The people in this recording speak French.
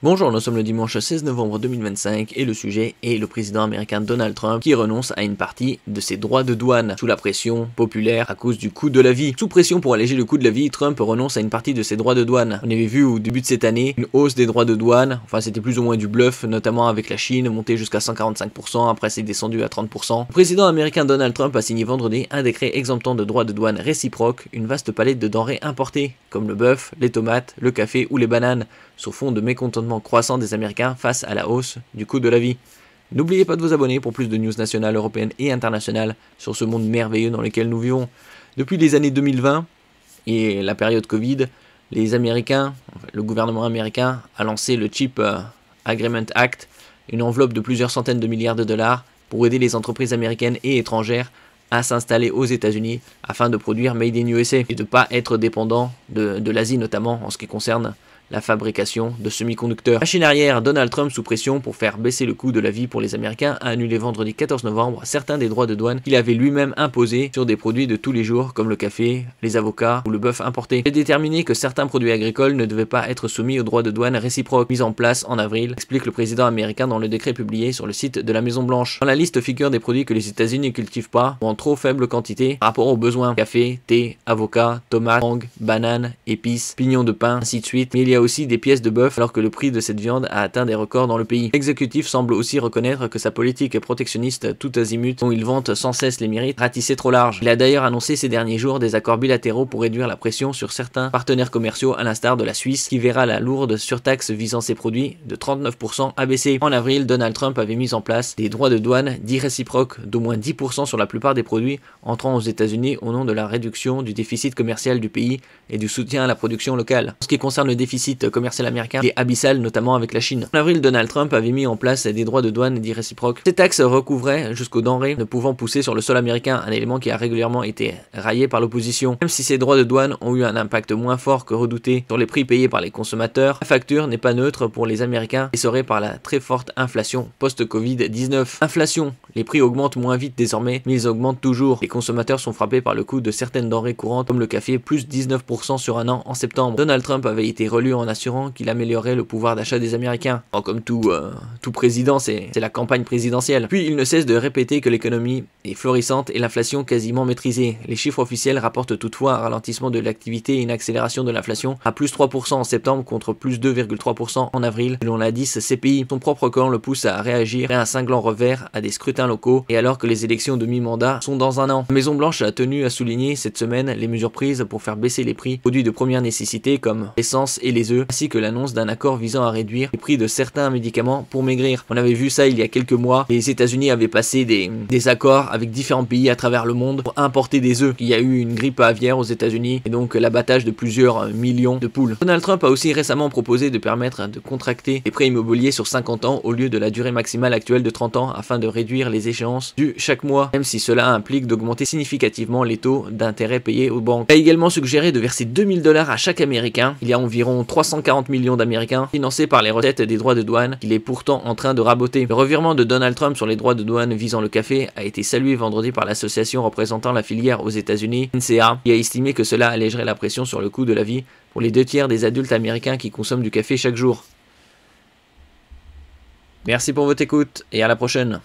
Bonjour, nous sommes le dimanche 16 novembre 2025 et le sujet est le président américain Donald Trump qui renonce à une partie de ses droits de douane sous la pression populaire à cause du coût de la vie. Sous pression pour alléger le coût de la vie, Trump renonce à une partie de ses droits de douane. On avait vu au début de cette année une hausse des droits de douane, enfin c'était plus ou moins du bluff, notamment avec la Chine, monté jusqu'à 145%, après c'est descendu à 30%. Le président américain Donald Trump a signé vendredi un décret exemptant de droits de douane réciproques, une vaste palette de denrées importées, comme le bœuf, les tomates, le café ou les bananes, sur fond de mécontentement croissant des Américains face à la hausse du coût de la vie. N'oubliez pas de vous abonner pour plus de news nationales, européennes et internationales sur ce monde merveilleux dans lequel nous vivons. Depuis les années 2020 et la période Covid, les Américains, le gouvernement américain a lancé le Cheap Agreement Act, une enveloppe de plusieurs centaines de milliards de dollars pour aider les entreprises américaines et étrangères à s'installer aux États-Unis afin de produire Made in USA et de ne pas être dépendant de l'Asie, notamment en ce qui concerne la fabrication de semi-conducteurs. Machine arrière, Donald Trump sous pression pour faire baisser le coût de la vie pour les Américains a annulé vendredi 14 novembre certains des droits de douane qu'il avait lui-même imposés sur des produits de tous les jours comme le café, les avocats ou le bœuf importé. Il a déterminé que certains produits agricoles ne devaient pas être soumis aux droits de douane réciproques mis en place en avril, explique le président américain dans le décret publié sur le site de la Maison Blanche. Dans la liste figurent des produits que les États-Unis ne cultivent pas ou en trop faible quantité par rapport aux besoins. Café, thé, avocat, tomates, mangue, bananes, épices, pignons de pain, ainsi de suite. Mais il y a aussi des pièces de bœuf alors que le prix de cette viande a atteint des records dans le pays. L'exécutif semble aussi reconnaître que sa politique protectionniste tout azimut, dont il vante sans cesse les mérites, ratissait trop large. Il a d'ailleurs annoncé ces derniers jours des accords bilatéraux pour réduire la pression sur certains partenaires commerciaux à l'instar de la Suisse qui verra la lourde surtaxe visant ses produits de 39% abaissée. En avril, Donald Trump avait mis en place des droits de douane dits réciproques d'au moins 10% sur la plupart des produits entrant aux États-Unis au nom de la réduction du déficit commercial du pays et du soutien à la production locale. En ce qui concerne le déficit commercial américain, il est abyssal, notamment avec la Chine. En avril, Donald Trump avait mis en place des droits de douane dits réciproques. Ces taxes recouvraient jusqu'aux denrées ne pouvant pousser sur le sol américain, un élément qui a régulièrement été raillé par l'opposition. Même si ces droits de douane ont eu un impact moins fort que redouté sur les prix payés par les consommateurs, la facture n'est pas neutre pour les Américains et serait par la très forte inflation post-Covid-19. Inflation, les prix augmentent moins vite désormais, mais ils augmentent toujours. Les consommateurs sont frappés par le coût de certaines denrées courantes comme le café, plus 19% sur un an en septembre. Donald Trump avait été relu en assurant qu'il améliorerait le pouvoir d'achat des Américains. Bon, comme tout président, c'est la campagne présidentielle. Puis il ne cesse de répéter que l'économie est florissante et l'inflation quasiment maîtrisée. Les chiffres officiels rapportent toutefois un ralentissement de l'activité et une accélération de l'inflation à plus 3% en septembre contre plus 2,3% en avril. Selon l'indice CPI, son propre camp le pousse à réagir après un cinglant revers à des scrutins locaux et alors que les élections de mi-mandat sont dans un an. La Maison Blanche a tenu à souligner cette semaine les mesures prises pour faire baisser les prix produits de première nécessité comme l'essence et les œufs, ainsi que l'annonce d'un accord visant à réduire les prix de certains médicaments pour maigrir. On avait vu ça il y a quelques mois. Les États-Unis avaient passé des accords avec différents pays à travers le monde pour importer des œufs. Il y a eu une grippe aviaire aux États-Unis et donc l'abattage de plusieurs millions de poules. Donald Trump a aussi récemment proposé de permettre de contracter des prêts immobiliers sur 50 ans au lieu de la durée maximale actuelle de 30 ans afin de réduire les échéances dues chaque mois, même si cela implique d'augmenter significativement les taux d'intérêt payés aux banques. Il a également suggéré de verser 2000 $ à chaque Américain. Il y a environ 340 millions d'Américains financés par les recettes des droits de douane qu'il est pourtant en train de raboter. Le revirement de Donald Trump sur les droits de douane visant le café a été salué vendredi par l'association représentant la filière aux États-Unis, NCA, qui a estimé que cela allégerait la pression sur le coût de la vie pour les 2/3 des adultes américains qui consomment du café chaque jour. Merci pour votre écoute et à la prochaine.